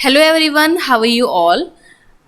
Hello everyone, how are you all.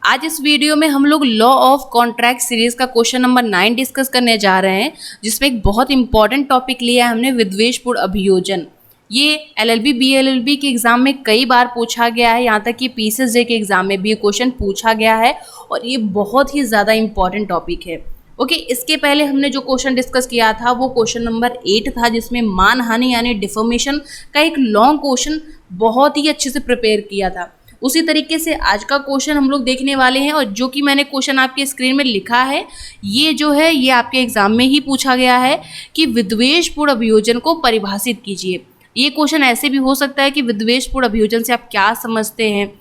आज इस video में हम लोग लॉ ऑफ कॉन्ट्रैक्ट सीरीज का क्वेश्चन नंबर 9 डिस्कस करने जा रहे हैं, जिसमें एक बहुत इंपॉर्टेंट टॉपिक लिया है हमने, विद्वेषपूर्ण अभियोजन। ये एलएलबी बीएलएलबी के एग्जाम में कई बार पूछा गया है, यहाँ तक कि पीसीएसजे के एग्जाम में भी ये क्वेश्चन पूछा गया है और ये बहुत ही ज़्यादा इंपॉर्टेंट टॉपिक है। ओके, इसके पहले हमने जो क्वेश्चन डिस्कस किया था वो क्वेश्चन नंबर 8 था, जिसमें मानहानि यानी डिफॉर्मेशन का एक लॉन्ग क्वेश्चन बहुत ही अच्छे से प्रिपेयर किया था। उसी तरीके से आज का क्वेश्चन हम लोग देखने वाले हैं, और जो कि मैंने क्वेश्चन आपके स्क्रीन में लिखा है, ये जो है ये आपके एग्जाम में ही पूछा गया है कि विद्वेषपूर्ण अभियोजन को परिभाषित कीजिए। ये क्वेश्चन ऐसे भी हो सकता है कि विद्वेषपूर्ण अभियोजन से आप क्या समझते हैं,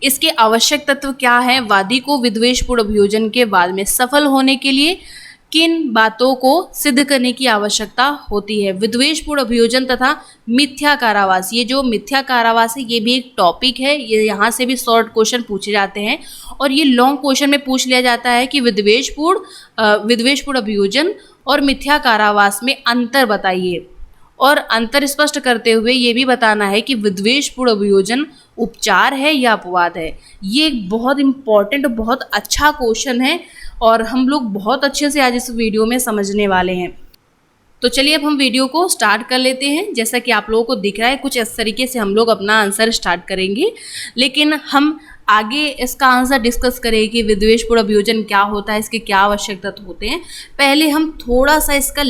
इसके आवश्यक तत्व क्या हैं, वादी को विद्वेषपूर्ण अभियोजन के वाद में सफल होने के लिए किन बातों को सिद्ध करने की आवश्यकता होती है। विद्वेषपूर्ण अभियोजन तथा मिथ्या कारावास, ये जो मिथ्या कारावास है ये भी एक टॉपिक है, ये यहाँ से भी शॉर्ट क्वेश्चन पूछे जाते हैं और ये लॉन्ग क्वेश्चन में पूछ लिया जाता है कि विद्वेषपूर्ण अभियोजन और मिथ्या कारावास में अंतर बताइए, और अंतर स्पष्ट करते हुए ये भी बताना है कि विद्वेषपूर्ण अभियोजन उपचार है या अपवाद है। ये एक बहुत इंपॉर्टेंट, बहुत अच्छा क्वेश्चन है और हम लोग बहुत अच्छे से आज इस वीडियो में समझने वाले हैं। तो चलिए अब हम वीडियो को स्टार्ट कर लेते हैं। जैसा कि आप लोगों को दिख रहा है, कुछ इस तरीके से हम लोग अपना आंसर स्टार्ट करेंगे, लेकिन हम आगे इसका आंसर डिस्कस करें कि विद्वेषपूर्ण अभियोजन क्या होता है, इसके क्या आवश्यक तत्व होते हैं। पहले हम थोड़ा सा इसका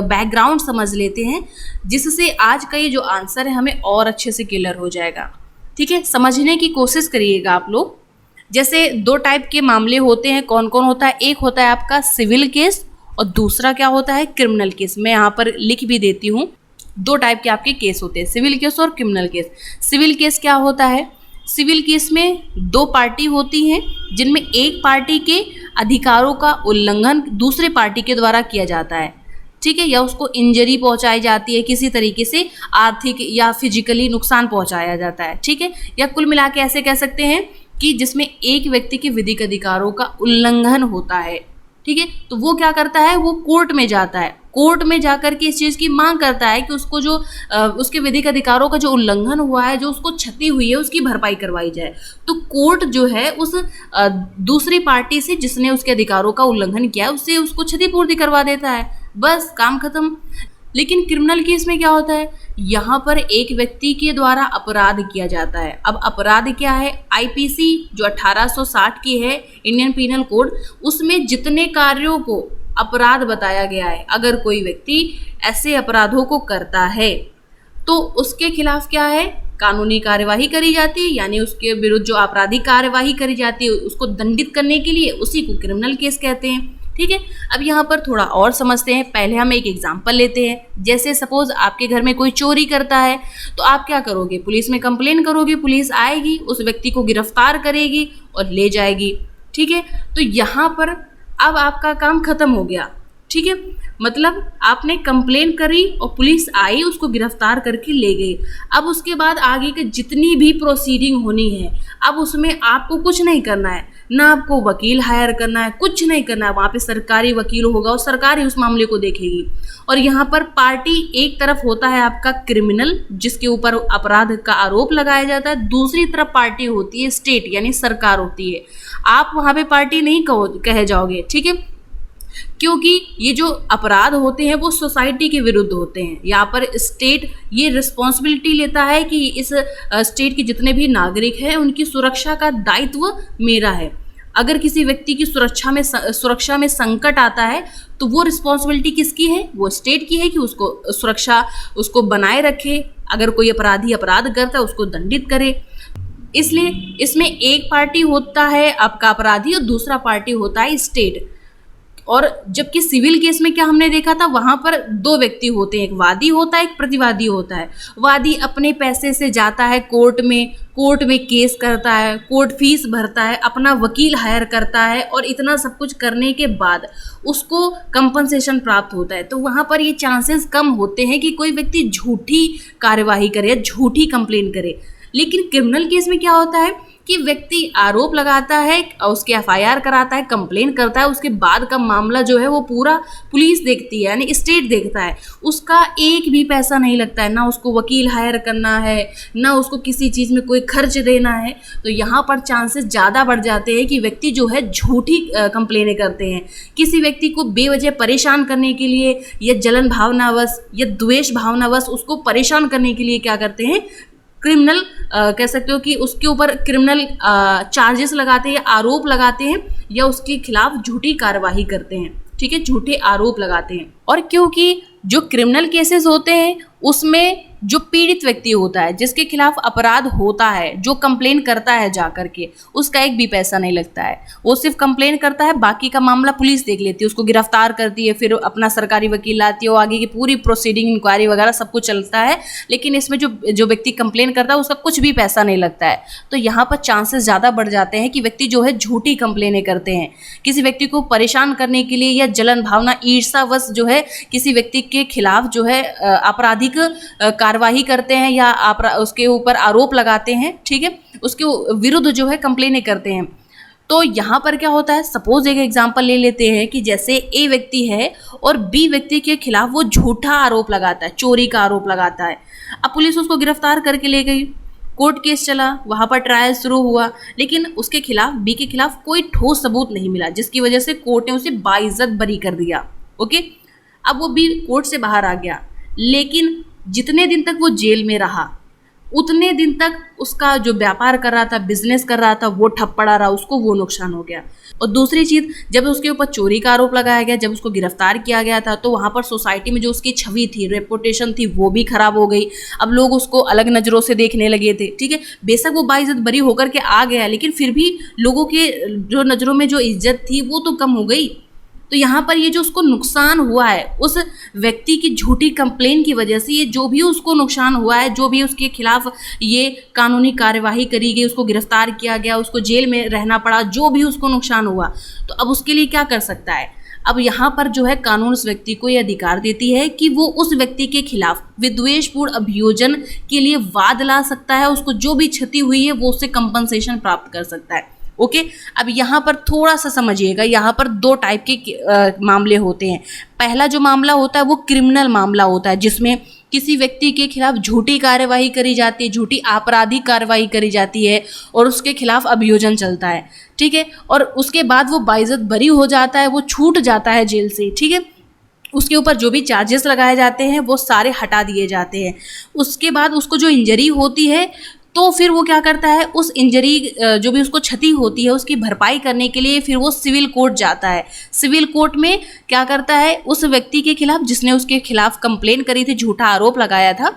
बैकग्राउंड समझ लेते हैं, जिससे आज का ये जो आंसर है हमें और अच्छे से क्लियर हो जाएगा। ठीक है, समझने की कोशिश करिएगा आप लोग। जैसे दो टाइप के मामले होते हैं, कौन कौन होता है, एक होता है आपका सिविल केस और दूसरा क्या होता है, क्रिमिनल केस। मैं यहाँ पर लिख भी देती हूँ, दो टाइप के आपके केस होते हैं, सिविल केस और क्रिमिनल केस। सिविल केस क्या होता है, सिविल केस में दो पार्टी होती हैं, जिनमें एक पार्टी के अधिकारों का उल्लंघन दूसरे पार्टी के द्वारा किया जाता है। ठीक है, या उसको इंजरी पहुंचाई जाती है, किसी तरीके से आर्थिक या फिजिकली नुकसान पहुंचाया जाता है। ठीक है, या कुल मिला के ऐसे कह सकते हैं कि जिसमें एक व्यक्ति के विधिक अधिकारों का उल्लंघन होता है। ठीक है, तो वो क्या करता है, वो कोर्ट में जाता है, कोर्ट में जाकर के इस चीज़ की मांग करता है कि उसको जो उसके विधिक अधिकारों का जो उल्लंघन हुआ है, जो उसको क्षति हुई है, उसकी भरपाई करवाई जाए। तो कोर्ट जो है उस दूसरी पार्टी से जिसने उसके अधिकारों का उल्लंघन किया है, उससे उसको क्षतिपूर्ति करवा देता है, बस काम खत्म। लेकिन क्रिमिनल केस में क्या होता है, यहाँ पर एक व्यक्ति के द्वारा अपराध किया जाता है। अब अपराध क्या है, आईपीसी जो 1860 की है, इंडियन पीनल कोड, उसमें जितने कार्यों को अपराध बताया गया है, अगर कोई व्यक्ति ऐसे अपराधों को करता है तो उसके खिलाफ क्या है, कानूनी कार्यवाही करी जाती है, यानी उसके विरुद्ध जो आपराधिक कार्यवाही करी जाती है उसको दंडित करने के लिए, उसी को क्रिमिनल केस कहते हैं। ठीक है, अब यहाँ पर थोड़ा और समझते हैं। पहले हम एक एग्जांपल लेते हैं। जैसे सपोज आपके घर में कोई चोरी करता है, तो आप क्या करोगे, पुलिस में कंप्लेन करोगे, पुलिस आएगी, उस व्यक्ति को गिरफ्तार करेगी और ले जाएगी। ठीक है, तो यहाँ पर अब आपका काम खत्म हो गया। ठीक है, मतलब आपने कंप्लेन करी और पुलिस आई, उसको गिरफ्तार करके ले गई। अब उसके बाद आगे के जितनी भी प्रोसीडिंग होनी है, अब उसमें आपको कुछ नहीं करना है, ना आपको वकील हायर करना है, कुछ नहीं करना है। वहाँ पे सरकारी वकील होगा और सरकार ही उस मामले को देखेगी। और यहाँ पर पार्टी एक तरफ होता है आपका क्रिमिनल, जिसके ऊपर अपराध का आरोप लगाया जाता है, दूसरी तरफ पार्टी होती है स्टेट, यानी सरकार होती है। आप वहाँ पे पार्टी नहीं कहे जाओगे। ठीक है, क्योंकि ये जो अपराध होते हैं वो सोसाइटी के विरुद्ध होते हैं। यहाँ पर स्टेट ये रिस्पॉन्सिबिलिटी लेता है कि इस स्टेट के जितने भी नागरिक हैं उनकी सुरक्षा का दायित्व मेरा है। अगर किसी व्यक्ति की सुरक्षा में संकट आता है तो वो रिस्पॉन्सिबिलिटी किसकी है, वो स्टेट की है कि उसको सुरक्षा उसको बनाए रखे, अगर कोई अपराधी अपराध करता है उसको दंडित करे। इसलिए इसमें एक पार्टी होता है आपका अपराधी और दूसरा पार्टी होता है स्टेट। और जबकि सिविल केस में क्या हमने देखा था, वहां पर दो व्यक्ति होते हैं, एक वादी होता है, एक प्रतिवादी होता है। वादी अपने पैसे से जाता है कोर्ट में केस करता है, कोर्ट फीस भरता है, अपना वकील हायर करता है और इतना सब कुछ करने के बाद उसको कंपनसेशन प्राप्त होता है। तो वहाँ पर ये चांसेस कम होते हैं कि कोई व्यक्ति झूठी कार्यवाही करे या झूठी कंप्लेन करे। लेकिन क्रिमिनल केस में क्या होता है कि व्यक्ति आरोप लगाता है और उसके एफआईआर कराता है, कंप्लेन करता है, उसके बाद का मामला जो है वो पूरा पुलिस देखती है, यानी स्टेट देखता है, उसका एक भी पैसा नहीं लगता है, ना उसको वकील हायर करना है, ना उसको किसी चीज़ में कोई खर्च देना है। तो यहाँ पर चांसेस ज़्यादा बढ़ जाते हैं कि व्यक्ति जो है झूठी कंप्लेनें करते हैं, किसी व्यक्ति को बेवजह परेशान करने के लिए या जलन भावनावश या द्वेष भावनावश उसको परेशान करने के लिए क्या करते हैं, क्रिमिनल कह सकते हो कि उसके ऊपर क्रिमिनल चार्जेस लगाते हैं या आरोप लगाते हैं या उसके खिलाफ झूठी कार्यवाही करते हैं, ठीक है, झूठे आरोप लगाते हैं। और क्योंकि जो क्रिमिनल केसेस होते हैं उसमें जो पीड़ित व्यक्ति होता है, जिसके खिलाफ अपराध होता है, जो कंप्लेन करता है जा करके, उसका एक भी पैसा नहीं लगता है, वो सिर्फ कंप्लेन करता है, बाकी का मामला पुलिस देख लेती है, उसको गिरफ्तार करती है, फिर अपना सरकारी वकील लाती है, वो आगे की पूरी प्रोसीडिंग इंक्वायरी वगैरह सब कुछ चलता है। लेकिन इसमें जो व्यक्ति कंप्लेन करता है उसका कुछ भी पैसा नहीं लगता है। तो यहाँ पर चांसेस ज़्यादा बढ़ जाते हैं कि व्यक्ति जो है झूठी कंप्लेनें करते हैं, किसी व्यक्ति को परेशान करने के लिए या जलन भावना ईर्ष्यावश जो है किसी व्यक्ति के खिलाफ जो है आपराधिक कार्यवाही करते हैं या उसके ऊपर आरोप लगाते हैं, ठीक है, उसके विरुद्ध जो है कंप्लेनें करते हैं। तो यहाँ पर क्या होता है, सपोज एक एग्जांपल ले लेते हैं कि जैसे ए व्यक्ति है और बी व्यक्ति के खिलाफ वो झूठा आरोप लगाता है, चोरी का आरोप लगाता है। अब पुलिस उसको गिरफ्तार करके ले गई, कोर्ट केस चला, वहाँ पर ट्रायल शुरू हुआ, लेकिन उसके खिलाफ बी के खिलाफ कोई ठोस सबूत नहीं मिला, जिसकी वजह से कोर्ट ने उसे बाइज्जत बरी कर दिया। ओके, अब वो बी कोर्ट से बाहर आ गया, लेकिन जितने दिन तक वो जेल में रहा उतने दिन तक उसका जो व्यापार कर रहा था, बिजनेस कर रहा था, वो ठप पड़ा रहा, उसको वो नुकसान हो गया। और दूसरी चीज़, जब उसके ऊपर चोरी का आरोप लगाया गया, जब उसको गिरफ्तार किया गया था, तो वहाँ पर सोसाइटी में जो उसकी छवि थी, रेपुटेशन थी, वो भी खराब हो गई। अब लोग उसको अलग नज़रों से देखने लगे थे, ठीक है, बेशक वो बाइज्जत बरी होकर के आ गया, लेकिन फिर भी लोगों के जो नज़रों में जो इज्जत थी वो तो कम हो गई। तो यहाँ पर ये जो उसको नुकसान हुआ है उस व्यक्ति की झूठी कंप्लेन की वजह से, ये जो भी उसको नुकसान हुआ है, जो भी उसके खिलाफ ये कानूनी कार्यवाही करी गई, उसको गिरफ्तार किया गया, उसको जेल में रहना पड़ा, जो भी उसको नुकसान हुआ, तो अब उसके लिए क्या कर सकता है। अब यहाँ पर जो है कानून उस व्यक्ति को ये अधिकार देती है कि वो उस व्यक्ति के खिलाफ विद्वेषपूर्ण अभियोजन के लिए वाद ला सकता है, उसको जो भी क्षति हुई है वो उससे कंपनसेशन प्राप्त कर सकता है। ओके, अब यहाँ पर थोड़ा सा समझिएगा, यहाँ पर दो टाइप के मामले होते हैं। पहला जो मामला होता है वो क्रिमिनल मामला होता है, जिसमें किसी व्यक्ति के खिलाफ झूठी कार्यवाही करी जाती है, झूठी आपराधिक कार्यवाही करी जाती है और उसके खिलाफ अभियोजन चलता है, ठीक है, और उसके बाद वो बाइज्जत बरी हो जाता है, वो छूट जाता है जेल से, ठीक है, उसके ऊपर जो भी चार्जेस लगाए जाते हैं वो सारे हटा दिए जाते हैं। उसके बाद उसको जो इंजरी होती है तो फिर वो क्या करता है, उस इंजरी जो भी उसको क्षति होती है उसकी भरपाई करने के लिए फिर वो सिविल कोर्ट जाता है। सिविल कोर्ट में क्या करता है, उस व्यक्ति के खिलाफ जिसने उसके खिलाफ कंप्लेन करी थी, झूठा आरोप लगाया था,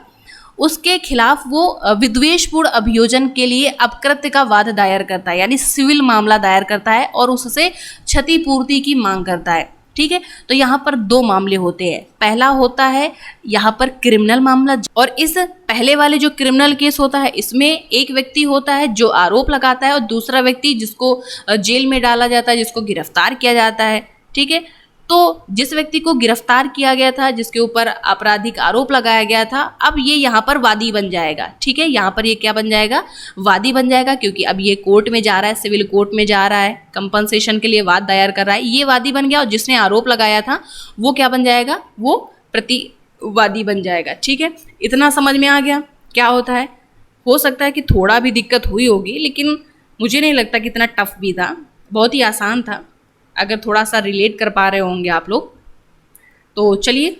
उसके खिलाफ वो विद्वेषपूर्ण अभियोजन के लिए अपकृत्य का वाद दायर करता है, यानी सिविल मामला दायर करता है और उससे क्षतिपूर्ति की मांग करता है, ठीक है। तो यहाँ पर दो मामले होते हैं, पहला होता है यहाँ पर क्रिमिनल मामला, और इस पहले वाले जो क्रिमिनल केस होता है इसमें एक व्यक्ति होता है जो आरोप लगाता है और दूसरा व्यक्ति जिसको जेल में डाला जाता है, जिसको गिरफ्तार किया जाता है, ठीक है। तो जिस व्यक्ति को गिरफ्तार किया गया था, जिसके ऊपर आपराधिक आरोप लगाया गया था, अब ये यहाँ पर वादी बन जाएगा, ठीक है, यहाँ पर ये क्या बन जाएगा, वादी बन जाएगा, क्योंकि अब ये कोर्ट में जा रहा है, सिविल कोर्ट में जा रहा है, कंपनसेशन के लिए वाद दायर कर रहा है, ये वादी बन गया। और जिसने आरोप लगाया था वो क्या बन जाएगा, वो प्रतिवादी बन जाएगा, ठीक है। इतना समझ में आ गया क्या होता है। हो सकता है कि थोड़ा भी दिक्कत हुई होगी, लेकिन मुझे नहीं लगता कि इतना टफ भी था, बहुत ही आसान था। अगर थोड़ा सा रिलेट कर पा रहे होंगे आप लोग तो चलिए।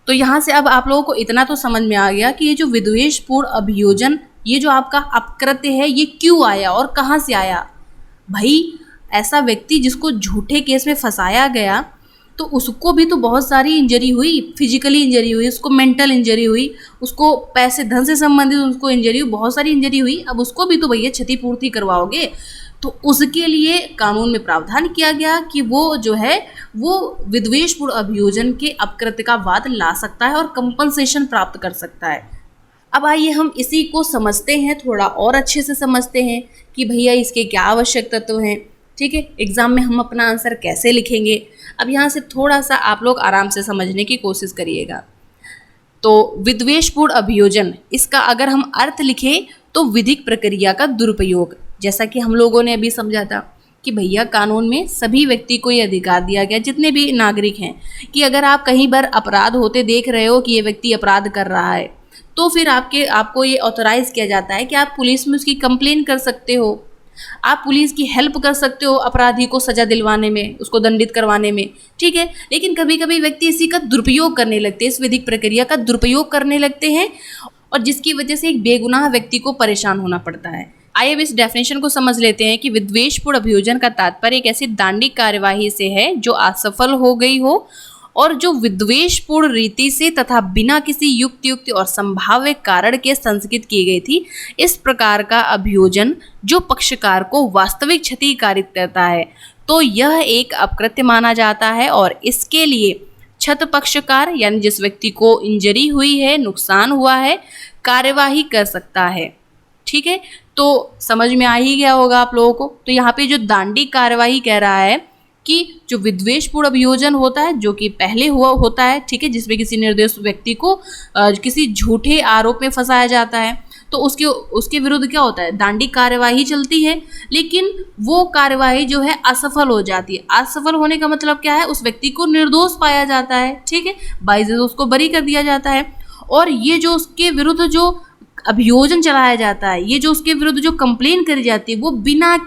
तो यहाँ से अब आप लोगों को इतना तो समझ में आ गया कि ये जो विद्वेषपूर्ण अभियोजन, ये जो आपका अपकृत्य है, ये क्यों आया और कहाँ से आया। भाई ऐसा व्यक्ति जिसको झूठे केस में फंसाया गया तो उसको भी तो बहुत सारी इंजरी हुई, फिजिकली इंजरी हुई, उसको मेंटल इंजरी हुई, उसको पैसे धन से संबंधित उसको इंजरी हुई, बहुत सारी इंजरी हुई। अब उसको भी तो भैया क्षतिपूर्ति करवाओगे, तो उसके लिए कानून में प्रावधान किया गया कि वो जो है वो विद्वेषपूर्ण अभियोजन के अपकृत्य का वाद ला सकता है और कंपनसेशन प्राप्त कर सकता है। अब आइए हम इसी को समझते हैं, थोड़ा और अच्छे से समझते हैं कि भैया इसके क्या आवश्यक तत्व हैं, ठीक है, एग्जाम में हम अपना आंसर कैसे लिखेंगे। अब यहाँ से थोड़ा सा आप लोग आराम से समझने की कोशिश करिएगा। तो विद्वेषपूर्ण अभियोजन, इसका अगर हम अर्थ लिखें तो विधिक प्रक्रिया का दुरुपयोग, जैसा कि हम लोगों ने अभी समझा था कि भैया कानून में सभी व्यक्ति को ये अधिकार दिया गया, जितने भी नागरिक हैं, कि अगर आप कहीं पर अपराध होते देख रहे हो कि ये व्यक्ति अपराध कर रहा है, तो फिर आपको ये ऑथोराइज किया जाता है कि आप पुलिस में उसकी कंप्लेन कर सकते हो, आप पुलिस की हेल्प कर सकते हो अपराधी को सजा दिलवाने में, उसको दंडित करवाने में, ठीक है। लेकिन कभी कभी व्यक्ति इसी का दुरुपयोग करने लगते हैं, इस विधिक प्रक्रिया का दुरुपयोग करने लगते हैं, और जिसकी वजह से एक बेगुनाह व्यक्ति को परेशान होना पड़ता है। आइए अब इस डेफिनेशन को समझ लेते हैं कि विद्वेषपूर्ण अभियोजन का तात्पर्य एक ऐसी दांडिक कार्यवाही से है जो असफल हो गई हो और जो विद्वेषपूर्ण रीति से तथा बिना किसी युक्त और संभाव्य कारण के संसाधित की गई थी। इस प्रकार का अभियोजन जो पक्षकार को वास्तविक क्षति कारित करता है तो यह एक अपकृत्य माना जाता है और इसके लिए क्षत पक्षकार यानी जिस व्यक्ति को इंजरी हुई है, नुकसान हुआ है, कार्यवाही कर सकता है। ठीक है, तो समझ में आ ही गया होगा आप लोगों को। तो यहाँ पे जो दांडिक कार्यवाही कह रहा है कि जो विद्वेषपूर्ण अभियोजन होता है जो कि पहले हुआ होता है, ठीक है, जिसमें किसी निर्दोष व्यक्ति को किसी झूठे आरोप में फंसाया जाता है, तो उसके विरुद्ध क्या होता है, दांडिक कार्यवाही चलती है। लेकिन वो कार्यवाही जो है असफल हो जाती है। असफल होने का मतलब क्या है, उस व्यक्ति को निर्दोष पाया जाता है, ठीक है, बाइज्जत उसको बरी कर दिया जाता है। और ये जो उसके विरुद्ध जो अभियोजन चलाया जाता है, ये जो उसके विरुद्ध जो कंप्लेन करी जाती है, वो बिना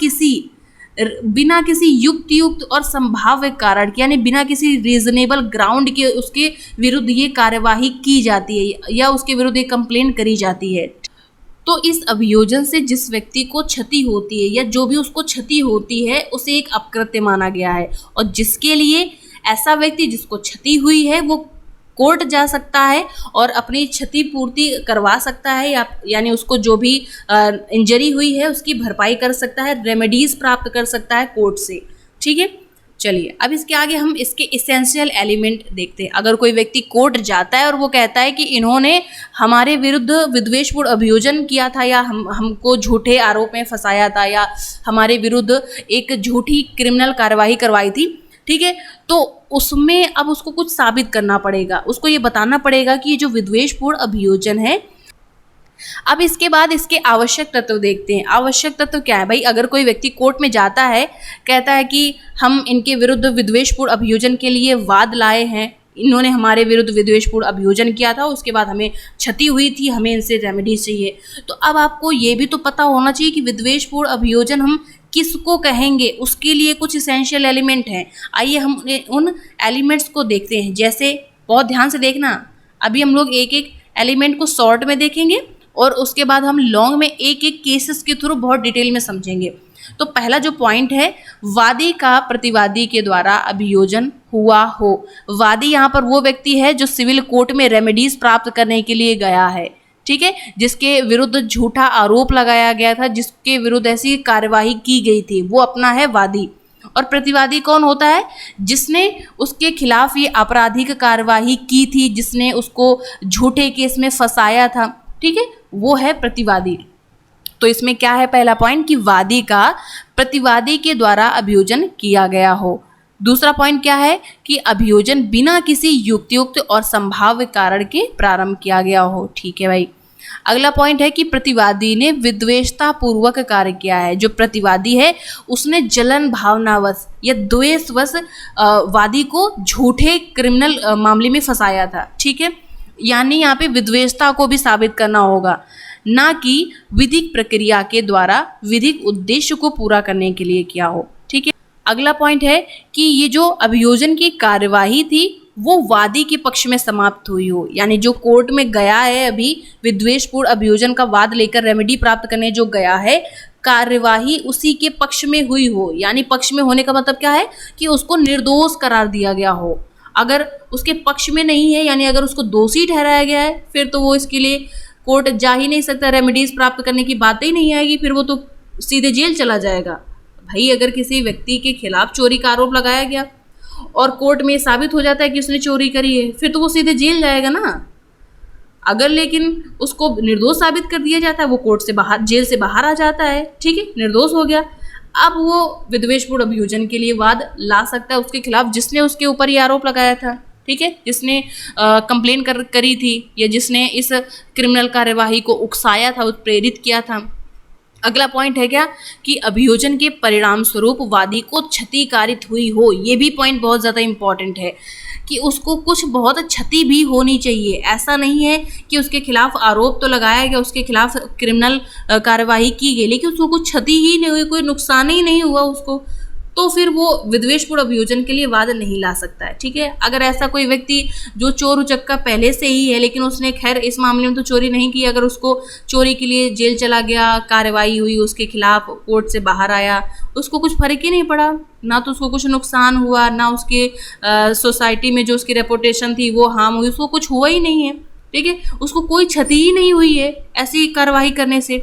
किसी युक्त और संभाव्य कारण यानी बिना किसी रीजनेबल ग्राउंड के उसके विरुद्ध ये कार्यवाही की जाती है या उसके विरुद्ध ये कंप्लेन करी जाती है। तो इस अभियोजन से जिस व्यक्ति को क्षति होती है या जो भी उसको क्षति होती है उसे एक अपकृत्य माना गया है, और जिसके लिए ऐसा व्यक्ति जिसको क्षति हुई है वो कोर्ट जा सकता है और अपनी क्षति पूर्ति करवा सकता है, यानी उसको जो भी इंजरी हुई है उसकी भरपाई कर सकता है, रेमेडीज प्राप्त कर सकता है कोर्ट से। ठीक है, चलिए अब इसके आगे हम इसके इसेंशियल एलिमेंट देखते हैं। अगर कोई व्यक्ति कोर्ट जाता है और वो कहता है कि इन्होंने हमारे विरुद्ध विद्वेषपूर्ण अभियोजन किया था या हमको झूठे आरोप में फंसाया था या हमारे विरुद्ध एक झूठी क्रिमिनल कार्यवाही करवाई थी, ठीक है, तो उसमें अब उसको कुछ साबित करना पड़ेगा, उसको ये बताना पड़ेगा कि ये जो विद्वेषपूर्ण अभियोजन है। अब इसके बाद इसके आवश्यक तत्व देखते हैं। आवश्यक तत्व क्या है भाई, अगर कोई व्यक्ति कोर्ट में जाता है, कहता है कि हम इनके विरुद्ध विद्वेषपूर्ण अभियोजन के लिए वाद लाए हैं, इन्होंने हमारे विरुद्ध विद्वेषपूर्ण अभियोजन किया था, उसके बाद हमें क्षति हुई थी, हमें इनसे रेमेडी चाहिए। तो अब आपको ये भी तो पता होना चाहिए कि विद्वेषपूर्ण अभियोजन हम किसको कहेंगे, उसके लिए कुछ इसेंशियल एलिमेंट हैं। आइए हम उन एलिमेंट्स को देखते हैं। जैसे बहुत ध्यान से देखना, अभी हम लोग एक एक एलिमेंट को शॉर्ट में देखेंगे और उसके बाद हम लॉन्ग में एक एक केसेस के थ्रू बहुत डिटेल में समझेंगे। तो पहला जो पॉइंट है, वादी का प्रतिवादी के द्वारा अभियोजन हुआ हो। वादी यहाँ पर वो व्यक्ति है जो सिविल कोर्ट में रेमेडीज प्राप्त करने के लिए गया है, ठीक है, जिसके विरुद्ध झूठा आरोप लगाया गया था, जिसके विरुद्ध ऐसी कार्यवाही की गई थी, वो अपना है वादी। और प्रतिवादी कौन होता है, जिसने उसके खिलाफ ये आपराधिक कार्यवाही की थी, जिसने उसको झूठे केस में फंसाया था, ठीक है, वो है प्रतिवादी। तो इसमें क्या है, पहला पॉइंट कि वादी का प्रतिवादी के द्वारा अभियोजन किया गया हो। दूसरा पॉइंट क्या है कि अभियोजन बिना किसी युक्त और संभाव्य कारण के प्रारंभ किया गया हो। ठीक है भाई। अगला पॉइंट है कि प्रतिवादी ने विद्वेषता पूर्वक कार्य किया है। जो प्रतिवादी है उसने जलन भावनावश या द्वेषवश वादी को झूठे क्रिमिनल मामले में फंसाया था, ठीक है, यानी यहाँ पे विद्वेषता को भी साबित करना होगा, ना कि विधिक प्रक्रिया के द्वारा विधिक उद्देश्य को पूरा करने के लिए किया हो। ठीक है। अगला पॉइंट है कि ये जो अभियोजन की कार्यवाही थी वो वादी के पक्ष में समाप्त हुई हो, यानी जो कोर्ट में गया है अभी विद्वेषपूर्ण अभियोजन का वाद लेकर रेमेडी प्राप्त करने जो गया है, कार्यवाही उसी के पक्ष में हुई हो। यानी पक्ष में होने का मतलब क्या है कि उसको निर्दोष करार दिया गया हो। अगर उसके पक्ष में नहीं है, यानी अगर उसको दोषी ठहराया गया है, फिर तो वो इसके लिए कोर्ट जा ही नहीं सकता, रेमेडीज प्राप्त करने की बात ही नहीं आएगी, फिर वो तो सीधे जेल चला जाएगा। भाई अगर किसी व्यक्ति के खिलाफ चोरी का आरोप लगाया गया और कोर्ट में साबित हो जाता है कि उसने चोरी करी है, फिर तो वो सीधे जेल जाएगा ना। अगर लेकिन उसको निर्दोष साबित कर दिया जाता है, वो कोर्ट से बाहर, जेल से बाहर आ जाता है, ठीक है, निर्दोष हो गया, अब वो विद्वेषपूर्ण अभियोजन के लिए वाद ला सकता है उसके खिलाफ जिसने उसके ऊपर ये आरोप लगाया था। ठीक है, जिसने कंप्लेन करी थी या जिसने इस क्रिमिनल कार्यवाही को उकसाया था, उत्प्रेरित किया था। अगला पॉइंट है क्या कि अभियोजन के परिणाम स्वरूप वादी को क्षति कारित हुई हो। ये भी पॉइंट बहुत ज़्यादा इंपॉर्टेंट है कि उसको कुछ बहुत क्षति भी होनी चाहिए। ऐसा नहीं है कि उसके खिलाफ आरोप तो लगाया गया, उसके खिलाफ क्रिमिनल कार्यवाही की गई, लेकिन उसको कुछ क्षति ही नहीं हुई, कोई नुकसान ही नहीं हुआ उसको, तो फिर वो विद्वेषपूर्ण अभियोजन के लिए वाद नहीं ला सकता है। ठीक है, अगर ऐसा कोई व्यक्ति जो चोर उचक्का पहले से ही है, लेकिन उसने खैर इस मामले में तो चोरी नहीं की, अगर उसको चोरी के लिए जेल चला गया, कार्रवाई हुई उसके खिलाफ, कोर्ट से बाहर आया, उसको कुछ फर्क ही नहीं पड़ा, ना तो उसको कुछ नुकसान हुआ, ना उसके सोसाइटी में जो उसकी रेपुटेशन थी वो हार्म हुई, उसको कुछ हुआ ही नहीं है। ठीक है, उसको कोई क्षति ही नहीं हुई है ऐसी कार्रवाई करने से,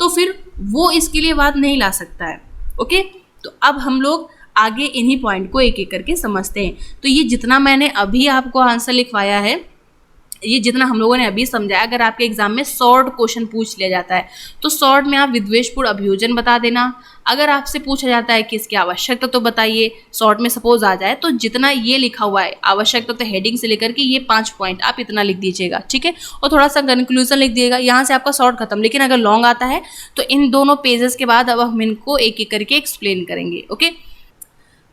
तो फिर वो इसके लिए वाद नहीं ला सकता है। ओके, तो अब हम लोग आगे इन्हीं पॉइंट को एक एक करके समझते हैं। तो ये जितना मैंने अभी आपको आंसर लिखवाया है, ये जितना हम लोगों ने अभी समझाया, अगर आपके एग्जाम में शॉर्ट क्वेश्चन पूछ लिया जाता है तो शॉर्ट में आप विद्वेषपूर्ण अभियोजन बता देना। अगर आपसे पूछा जाता है कि इसकी आवश्यकता तो बताइए, शॉर्ट में सपोज आ जाए, तो जितना ये लिखा हुआ है आवश्यकता तो हेडिंग से लेकर के ये 5 पॉइंट आप इतना लिख दीजिएगा। ठीक है, और थोड़ा सा कंक्लूजन लिख दिएगा, यहाँ से आपका शॉर्ट खत्म। लेकिन अगर लॉन्ग आता है तो इन दोनों पेजेस के बाद अब हम इनको एक एक करके एक्सप्लेन करेंगे। ओके,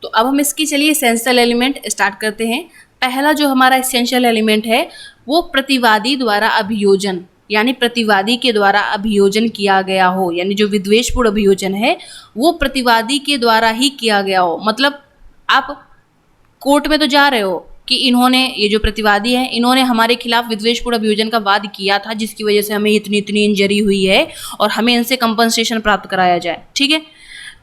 तो अब हम इसकी चलिए एसेंशियल एलिमेंट स्टार्ट करते हैं। पहला जो हमारा एसेंशियल एलिमेंट है वो प्रतिवादी द्वारा अभियोजन, यानी प्रतिवादी के द्वारा अभियोजन किया गया हो, यानी जो विद्वेषपूर्ण अभियोजन है वो प्रतिवादी के द्वारा ही किया गया हो। मतलब आप कोर्ट में तो जा रहे हो कि इन्होंने, ये जो प्रतिवादी हैं, इन्होंने हमारे खिलाफ विद्वेषपूर्ण अभियोजन का वाद किया था जिसकी वजह से हमें इतनी इतनी इंजरी हुई है और हमें इनसे कंपनसेशन प्राप्त कराया जाए। ठीक है,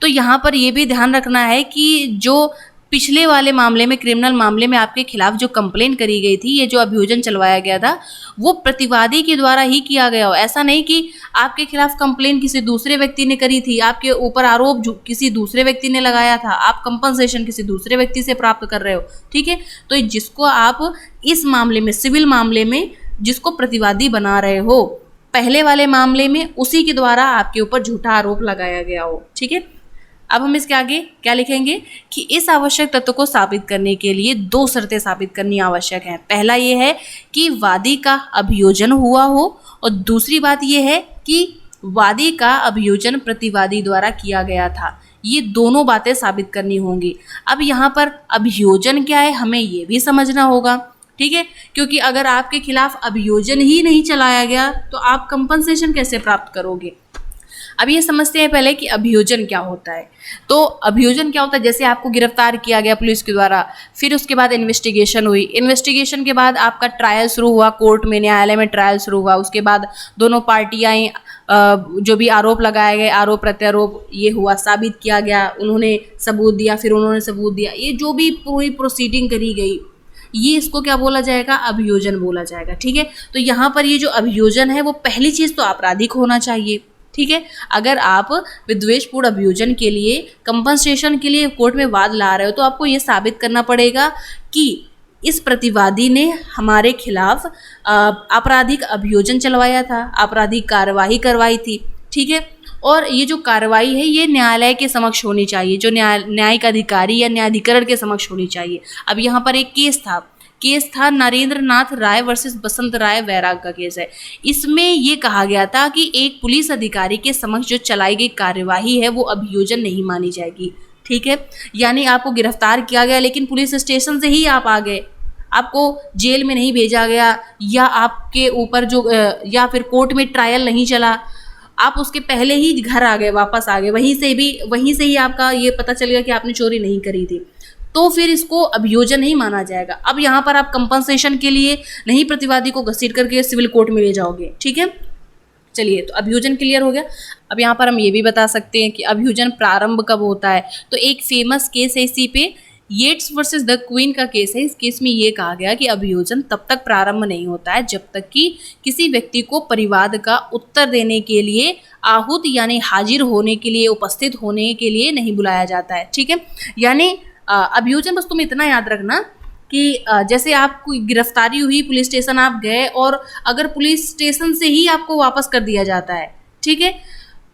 तो यहाँ पर ये भी ध्यान रखना है कि जो पिछले वाले मामले में, क्रिमिनल मामले में आपके खिलाफ जो कंप्लेन करी गई थी, ये जो अभियोजन चलवाया गया था, वो प्रतिवादी के द्वारा ही किया गया हो। ऐसा नहीं कि आपके खिलाफ कंप्लेन किसी दूसरे व्यक्ति ने करी थी, आपके ऊपर आरोप किसी दूसरे व्यक्ति ने लगाया था, आप कंपनसेशन किसी दूसरे व्यक्ति से प्राप्त कर रहे हो। ठीक है, तो जिसको आप इस मामले में, सिविल मामले में जिसको प्रतिवादी बना रहे हो, पहले वाले मामले में उसी के द्वारा आपके ऊपर झूठा आरोप लगाया गया हो। ठीक है, अब हम इसके आगे क्या लिखेंगे कि इस आवश्यक तत्व को साबित करने के लिए 2 शर्तें साबित करनी आवश्यक है। पहला ये है कि वादी का अभियोजन हुआ हो, और दूसरी बात ये है कि वादी का अभियोजन प्रतिवादी द्वारा किया गया था। ये दोनों बातें साबित करनी होंगी। अब यहाँ पर अभियोजन क्या है हमें ये भी समझना होगा। ठीक है, क्योंकि अगर आपके खिलाफ अभियोजन ही नहीं चलाया गया तो आप कंपनसेशन कैसे प्राप्त करोगे। अब ये समझते हैं पहले कि अभियोजन क्या होता है। तो अभियोजन क्या होता है, जैसे आपको गिरफ्तार किया गया पुलिस के द्वारा, फिर उसके बाद इन्वेस्टिगेशन हुई, इन्वेस्टिगेशन के बाद आपका ट्रायल शुरू हुआ, कोर्ट में, न्यायालय में ट्रायल शुरू हुआ, उसके बाद दोनों पार्टियाँ जो भी आरोप लगाए गए, आरोप प्रत्यारोप ये हुआ, साबित किया गया, उन्होंने सबूत दिया, फिर उन्होंने सबूत दिया, ये जो भी पूरी प्रोसीडिंग करी गई, ये इसको क्या बोला जाएगा, अभियोजन बोला जाएगा। ठीक है, तो यहाँ पर ये जो अभियोजन है वो पहली चीज़ तो आपराधिक होना चाहिए। ठीक है, अगर आप विद्वेषपूर्ण अभियोजन के लिए, कंपनसेशन के लिए कोर्ट में वाद ला रहे हो तो आपको ये साबित करना पड़ेगा कि इस प्रतिवादी ने हमारे खिलाफ आपराधिक अभियोजन चलवाया था, आपराधिक कार्यवाही करवाई थी। ठीक है, और ये जो कार्रवाई है ये न्यायालय के समक्ष होनी चाहिए, जो न्यायिक अधिकारी या न्यायाधिकरण के समक्ष होनी चाहिए। अब यहाँ पर एक केस था नरेंद्र नाथ राय वर्सेस बसंत राय वैराग का केस है। इसमें ये कहा गया था कि एक पुलिस अधिकारी के समक्ष जो चलाई गई कार्यवाही है वो अभियोजन नहीं मानी जाएगी। ठीक है, यानी आपको गिरफ्तार किया गया लेकिन पुलिस स्टेशन से ही आप आ गए, आपको जेल में नहीं भेजा गया, या आपके ऊपर जो या फिर कोर्ट में ट्रायल नहीं चला, आप उसके पहले ही घर आ गए, वापस आ गए, वहीं से ही आपका ये पता चल गया कि आपने चोरी नहीं करी थी, तो फिर इसको अभियोजन नहीं माना जाएगा। अब यहाँ पर आप कंपनसेशन के लिए नहीं प्रतिवादी को घसीट करके सिविल कोर्ट में ले जाओगे। ठीक है, चलिए, तो अभियोजन क्लियर हो गया। अब यहाँ पर हम ये भी बता सकते हैं कि अभियोजन प्रारंभ कब होता है। तो एक फेमस केस है इसी पे, येट्स वर्सेस द क्वीन का केस है। इस केस में ये कहा गया कि अभियोजन तब तक प्रारंभ नहीं होता है जब तक कि किसी व्यक्ति को परिवाद का उत्तर देने के लिए आहूत यानी हाजिर होने के लिए, उपस्थित होने के लिए नहीं बुलाया जाता है। ठीक है, यानी अभियोजन बस तुम इतना याद रखना कि जैसे आपको गिरफ्तारी हुई, पुलिस स्टेशन आप गए, और अगर पुलिस स्टेशन से ही आपको वापस कर दिया जाता है, ठीक है,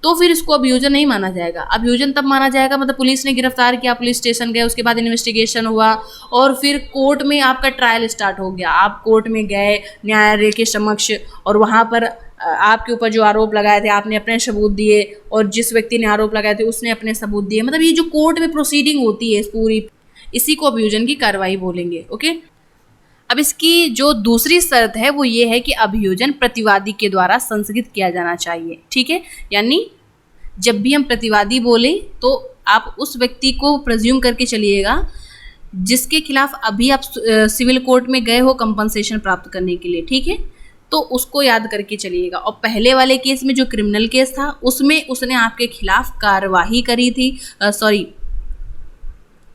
तो फिर इसको अभियोजन नहीं माना जाएगा। अभियोजन तब माना जाएगा मतलब पुलिस ने गिरफ्तार किया, पुलिस स्टेशन गए, उसके बाद इन्वेस्टिगेशन हुआ और फिर कोर्ट में आपका ट्रायल स्टार्ट हो गया। आप कोर्ट में गए न्यायालय के समक्ष और वहाँ पर आपके ऊपर जो आरोप लगाए थे आपने अपने सबूत दिए और जिस व्यक्ति ने आरोप लगाए थे उसने अपने सबूत दिए। मतलब ये जो कोर्ट में प्रोसीडिंग होती है पूरी, इसी को अभियोजन की कार्रवाई बोलेंगे। ओके, अब इसकी जो दूसरी शर्त है वो ये है कि अभियोजन प्रतिवादी के द्वारा संस्थगित किया जाना चाहिए। ठीक है, यानी जब भी हम प्रतिवादी बोलें तो आप उस व्यक्ति को प्रेज्यूम करके चलिएगा जिसके खिलाफ अभी आप सिविल कोर्ट में गए हो कंपनसेशन प्राप्त करने के लिए। ठीक है, तो उसको याद करके चलिएगा। और पहले वाले केस में जो क्रिमिनल केस था उसमें उसने आपके खिलाफ कार्यवाही करी थी,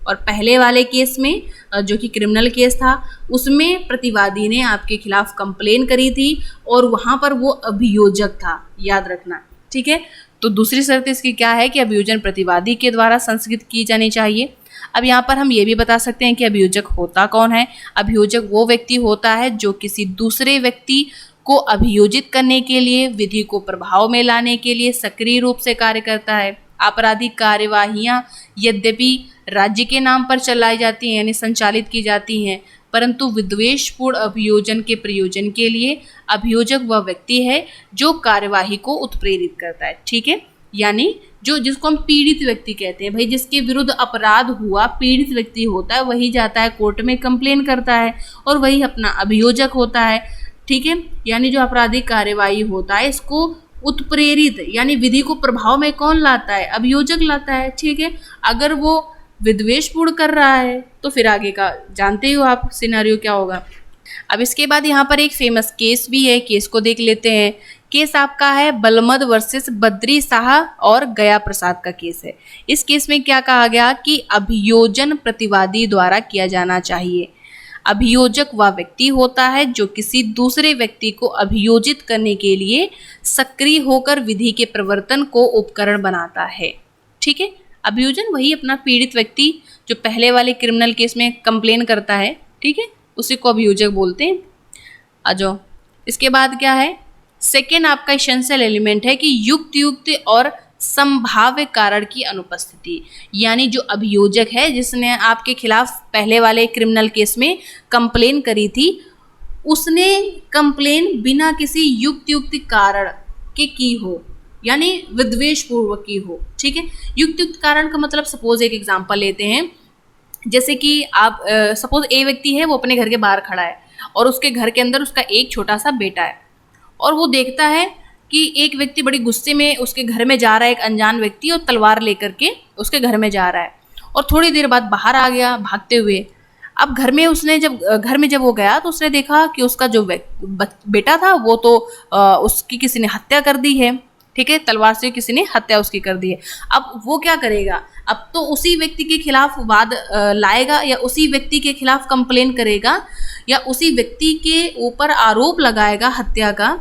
और पहले वाले केस में जो कि क्रिमिनल केस था उसमें प्रतिवादी ने आपके खिलाफ कंप्लेन करी थी और वहाँ पर वो अभियोजक था, याद रखना। ठीक है, तो दूसरी शर्त इसकी क्या है कि अभियोजन प्रतिवादी के द्वारा संस्थगित की जानी चाहिए। अब यहाँ पर हम ये भी बता सकते हैं कि अभियोजक होता कौन है। अभियोजक वो व्यक्ति होता है जो किसी दूसरे व्यक्ति को अभियोजित करने के लिए, विधि को प्रभाव में लाने के लिए सक्रिय रूप से कार्य करता है। आपराधिक कार्यवाहियाँ यद्यपि राज्य के नाम पर चलाई जाती हैं यानी संचालित की जाती हैं, परंतु विद्वेषपूर्ण अभियोजन के प्रयोजन के लिए अभियोजक वह व्यक्ति है जो कार्यवाही को उत्प्रेरित करता है। ठीक है, यानी जिसको हम पीड़ित व्यक्ति कहते हैं, भाई जिसके विरुद्ध अपराध हुआ पीड़ित व्यक्ति होता है, वही जाता है कोर्ट में कंप्लेन करता है और वही अपना अभियोजक होता है। ठीक है, यानी जो आपराधिक कार्यवाही होता है इसको उत्प्रेरित यानी विधि को प्रभाव में कौन लाता है? अभियोजक लाता है। ठीक है, अगर वो विद्वेषपूर्ण कर रहा है तो फिर आगे का जानते हो आप सिनेरियो क्या होगा। अब इसके बाद यहाँ पर एक फेमस केस भी है, केस को देख लेते हैं। केस आपका है बलमद वर्सेस बद्री शाह और गया प्रसाद का केस है। इस केस में क्या कहा गया कि अभियोजन प्रतिवादी द्वारा किया जाना चाहिए। अभियोजक वह व्यक्ति होता है जो किसी दूसरे व्यक्ति को अभियोजित करने के लिए सक्रिय होकर विधि के प्रवर्तन को उपकरण बनाता है। ठीक है, अभियोजन वही अपना पीड़ित व्यक्ति जो पहले वाले क्रिमिनल केस में कंप्लेन करता है, ठीक है, उसी को अभियोजक बोलते हैं। आ जाओ, इसके बाद क्या है, सेकेंड आपका एसेंशियल एलिमेंट है कि युक्त और संभाव्य कारण की अनुपस्थिति। यानी जो अभियोजक है जिसने आपके खिलाफ पहले वाले क्रिमिनल केस में कंप्लेन करी थी, उसने कंप्लेन बिना किसी युक्त कारण के की हो, यानी विद्वेष पूर्वक की हो। ठीक है, युक्त कारण का मतलब सपोज एक एग्जांपल लेते हैं, जैसे कि आप सपोज ए व्यक्ति है, वो अपने घर के बाहर खड़ा है और उसके घर के अंदर उसका एक छोटा सा बेटा है और वो देखता है कि एक व्यक्ति बड़ी गुस्से में उसके घर में जा रहा है, एक अनजान व्यक्ति, और तलवार लेकर के उसके घर में जा रहा है और थोड़ी देर बाद बाहर आ गया भागते हुए। अब घर में जब वो गया तो उसने देखा कि उसका जो बेटा था वो तो उसकी किसी ने हत्या कर दी है। ठीक है, तलवार से किसी ने हत्या उसकी कर दी है। अब वो क्या करेगा, अब तो उसी व्यक्ति के खिलाफ वाद लाएगा या उसी व्यक्ति के खिलाफ कंप्लेन करेगा या उसी व्यक्ति के ऊपर आरोप लगाएगा हत्या का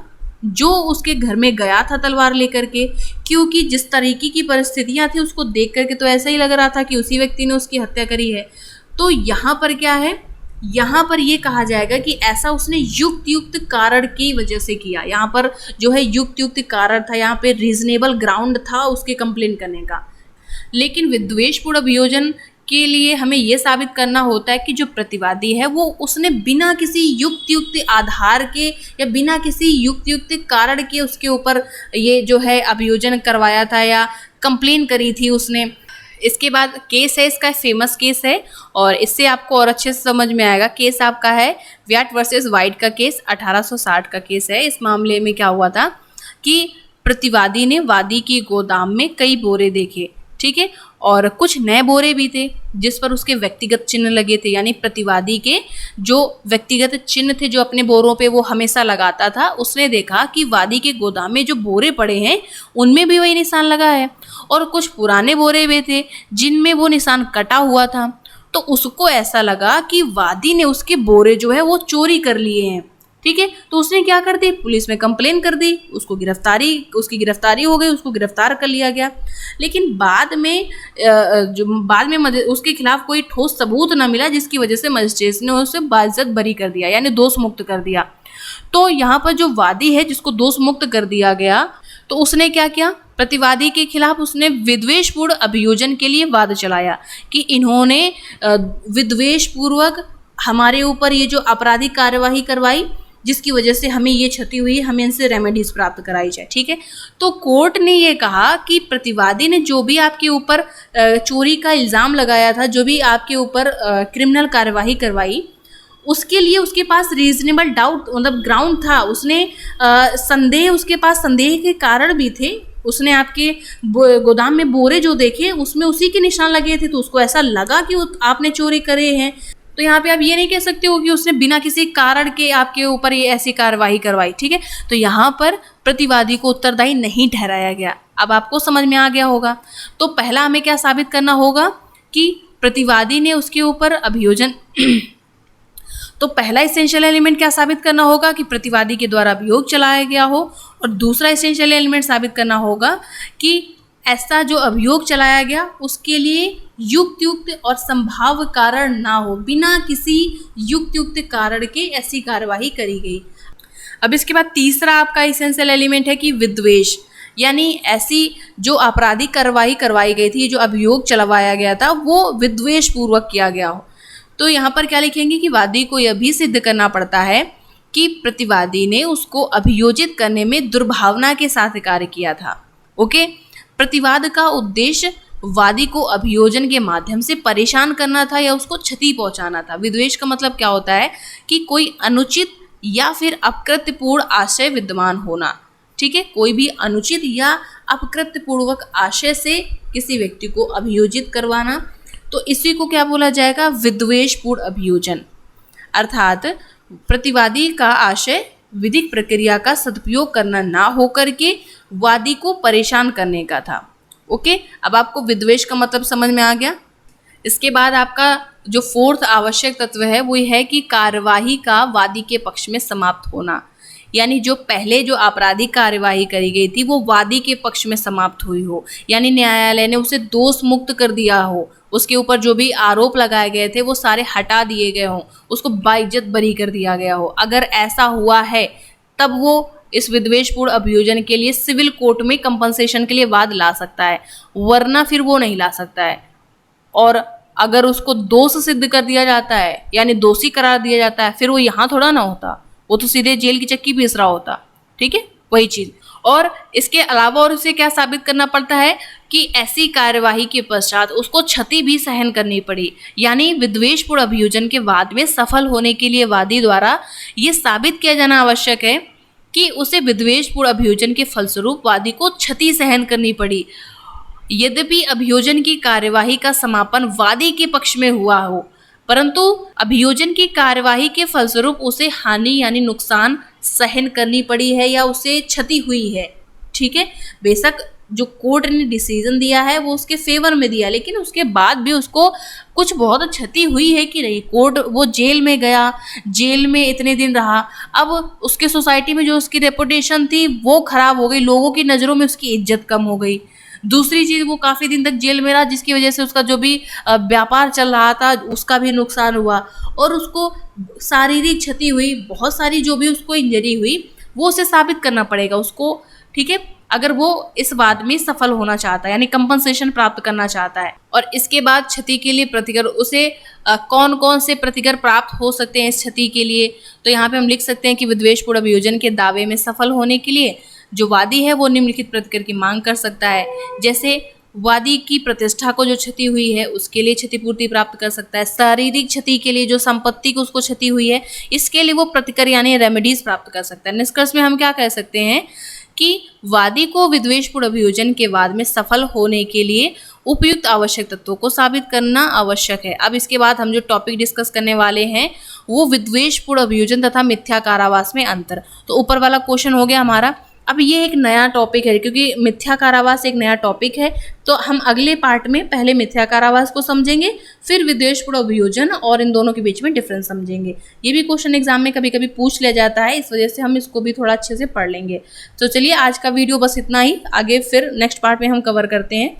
जो उसके घर में गया था तलवार लेकर के, क्योंकि जिस तरीके की परिस्थितियां थी उसको देख करके तो ऐसा ही लग रहा था कि उसी व्यक्ति ने उसकी हत्या करी है। तो यहाँ पर क्या है, यहाँ पर ये कहा जाएगा कि ऐसा उसने युक्त कारण की वजह से किया। यहाँ पर जो है युक्त कारण था, यहाँ पे रीजनेबल ग्राउंड था उसके कंप्लेन करने का। लेकिन विद्वेषपूर्ण अभियोजन के लिए हमें ये साबित करना होता है कि जो प्रतिवादी है वो उसने बिना किसी युक्त आधार के या बिना किसी युक्त कारण के उसके ऊपर ये जो है अभियोजन करवाया था या कंप्लेन करी थी उसने। इसके बाद केस है, इसका फेमस केस है और इससे आपको और अच्छे से समझ में आएगा। केस आपका है व्याट वर्सेस वाइट का केस, 1860 का केस है। इस मामले में क्या हुआ था कि प्रतिवादी ने वादी की गोदाम में कई बोरे देखे, ठीक है, और कुछ नए बोरे भी थे जिस पर उसके व्यक्तिगत चिन्ह लगे थे। यानी प्रतिवादी के जो व्यक्तिगत चिन्ह थे जो अपने बोरों पे वो हमेशा लगाता था, उसने देखा कि वादी के गोदाम में जो बोरे पड़े हैं उनमें भी वही निशान लगा है और कुछ पुराने बोरे भी थे जिनमें वो निशान कटा हुआ था। तो उसको ऐसा लगा कि वादी ने उसके बोरे जो है वो चोरी कर लिए हैं। ठीक है, तो उसने क्या कर दी, पुलिस में कंप्लेन कर दी, उसकी गिरफ्तारी हो गई, उसको गिरफ्तार कर लिया गया। लेकिन बाद में उसके खिलाफ कोई ठोस सबूत न मिला जिसकी वजह से मजिस्ट्रेट ने उसे बाइज्जत बरी कर दिया, यानी दोष मुक्त कर दिया। तो यहाँ पर जो वादी है जिसको दोष मुक्त कर दिया गया, तो उसने क्या किया, प्रतिवादी के खिलाफ उसने विद्वेषपूर्ण अभियोजन के लिए वाद चलाया कि इन्होंने विद्वेषपूर्वक हमारे ऊपर ये जो आपराधिक कार्यवाही करवाई, जिसकी वजह से हमें ये क्षति हुई, हमें इनसे रेमेडीज प्राप्त कराई जाए। ठीक है, तो कोर्ट ने ये कहा कि प्रतिवादी ने जो भी आपके ऊपर चोरी का इल्ज़ाम लगाया था, जो भी आपके ऊपर क्रिमिनल कार्यवाही करवाई, उसके लिए उसके पास रीजनेबल डाउट मतलब ग्राउंड था, उसने संदेह, उसके पास संदेह के कारण भी थे। उसने आपके गोदाम में बोरे जो देखे उसमें उसी के निशान लगे थे, तो उसको ऐसा लगा कि आपने चोरी करे हैं। तो यहाँ पे आप ये नहीं कह सकते हो कि उसने बिना किसी कारण के आपके ऊपर ये ऐसी कार्रवाई करवाई। ठीक है, तो यहाँ पर प्रतिवादी को उत्तरदायी नहीं ठहराया गया। अब आपको समझ में आ गया होगा। तो पहला हमें क्या साबित करना होगा कि प्रतिवादी ने उसके ऊपर अभियोजन तो पहला एसेंशियल एलिमेंट क्या साबित करना होगा कि प्रतिवादी के द्वारा अभियोग चलाया गया हो, और दूसरा एसेंशियल एलिमेंट साबित करना होगा कि ऐसा जो अभियोग चलाया गया उसके लिए युक्त और संभाव्य कारण ना हो, बिना किसी युक्त कारण के ऐसी कार्यवाही करी गई। अब इसके बाद तीसरा आपका एसेंशियल एलिमेंट है कि विद्वेष, यानी ऐसी जो आपराधिक कार्रवाई करवाई गई थी, जो अभियोग चलवाया गया था, वो विद्वेष पूर्वक किया गया हो। तो यहाँ पर क्या लिखेंगे कि वादी को यह भी सिद्ध करना पड़ता है कि प्रतिवादी ने उसको अभियोजित करने में दुर्भावना के साथ कार्य किया था। ओके, प्रतिवाद का उद्देश्य वादी को अभियोजन के माध्यम से परेशान करना था या उसको क्षति पहुंचाना था। विद्वेष का मतलब क्या होता है कि कोई अनुचित या फिर अपकृत्यपूर्ण आशय विद्यमान होना। ठीक है, कोई भी अनुचित या अपकृत्यपूर्वक आशय से किसी व्यक्ति को अभियोजित करवाना, तो इसी को क्या बोला जाएगा, विद्वेषपूर्ण अभियोजन। अर्थात प्रतिवादी का आशय विधिक प्रक्रिया का सदुपयोग करना ना होकर के वादी को परेशान करने का था। ओके, अब आपको विद्वेष का मतलब समझ में आ गया। इसके बाद आपका जो फोर्थ आवश्यक तत्व है वो है कि कार्यवाही का वादी के पक्ष में समाप्त होना, यानी जो पहले जो आपराधिक कार्यवाही करी गई थी वो वादी के पक्ष में समाप्त हुई हो, यानी न्यायालय ने उसे दोष मुक्त कर दिया हो, उसके ऊपर जो भी आरोप लगाए गए थे वो सारे हटा दिए गए हों, उसको बाइज्जत बरी कर दिया गया हो। अगर ऐसा हुआ है तब वो इस विद्वेषपूर्ण अभियोजन के लिए सिविल कोर्ट में कंपनसेशन के लिए वाद ला सकता है, वरना फिर वो नहीं ला सकता है। और अगर उसको दोष सिद्ध कर दिया जाता है, यानी दोषी करार दिया जाता है, फिर वो यहाँ थोड़ा ना होता, वो तो सीधे जेल की चक्की पीस रहा होता। ठीक है, वही चीज़। और इसके अलावा और उसे क्या साबित करना पड़ता है कि ऐसी कार्यवाही के पश्चात उसको क्षति भी सहन करनी पड़ी, यानी विद्वेषपूर्ण अभियोजन के वाद में सफल होने के लिए वादी द्वारा ये साबित किया जाना आवश्यक है कि उसे विद्वेषपूर्ण अभियोजन के फलस्वरूप वादी को क्षति सहन करनी पड़ी। यद्यपि अभियोजन की कार्यवाही का समापन वादी के पक्ष में हुआ हो, परंतु अभियोजन की कार्यवाही के फलस्वरूप उसे हानि यानी नुकसान सहन करनी पड़ी है या उसे क्षति हुई है। ठीक है, बेशक जो कोर्ट ने डिसीजन दिया है वो उसके फेवर में दिया, लेकिन उसके बाद भी उसको कुछ बहुत क्षति हुई है कि नहीं। कोर्ट वो जेल में गया, जेल में इतने दिन रहा, अब उसके सोसाइटी में जो उसकी रेपुटेशन थी वो खराब हो गई, लोगों की नज़रों में उसकी इज्जत कम हो गई। दूसरी चीज़, वो काफ़ी दिन तक जेल में रहा, जिसकी वजह से उसका जो भी व्यापार चल रहा था उसका भी नुकसान हुआ, और उसको शारीरिक क्षति हुई, बहुत सारी जो भी उसको इंजरी हुई वो उसे साबित करना पड़ेगा उसको। ठीक है, अगर वो इस वाद में सफल होना चाहता है, यानी कंपनसेशन प्राप्त करना चाहता है। और इसके बाद क्षति के लिए प्रतिकर, उसे कौन कौन से प्रतिकर प्राप्त हो सकते हैं इस क्षति के लिए, तो यहाँ पे हम लिख सकते हैं कि विद्वेषपूर्ण अभियोजन के दावे में सफल होने के लिए जो वादी है वो निम्नलिखित प्रतिकर की मांग कर सकता है। जैसे वादी की प्रतिष्ठा को जो क्षति हुई है उसके लिए क्षतिपूर्ति प्राप्त कर सकता है, शारीरिक क्षति के लिए जो संपत्ति को उसको क्षति हुई है इसके लिए वो प्रतिकर यानी रेमेडीज प्राप्त कर सकता है। निष्कर्ष में हम क्या कह सकते हैं कि वादी को विद्वेषपूर्ण अभियोजन के वाद में सफल होने के लिए उपयुक्त आवश्यक तत्वों को साबित करना आवश्यक है। अब इसके बाद हम जो टॉपिक डिस्कस करने वाले हैं वो विद्वेषपूर्ण अभियोजन तथा मिथ्या कारावास में अंतर। तो ऊपर वाला क्वेश्चन हो गया हमारा। अब ये एक नया टॉपिक है, क्योंकि मिथ्या कारावास एक नया टॉपिक है, तो हम अगले पार्ट में पहले मिथ्या कारावास को समझेंगे, फिर विद्वेषपूर्ण अभियोजन और इन दोनों के बीच में डिफरेंस समझेंगे। ये भी क्वेश्चन एग्जाम में कभी कभी पूछ लिया जाता है, इस वजह से हम इसको भी थोड़ा अच्छे से पढ़ लेंगे। तो चलिए आज का वीडियो बस इतना ही, आगे फिर नेक्स्ट पार्ट में हम कवर करते हैं।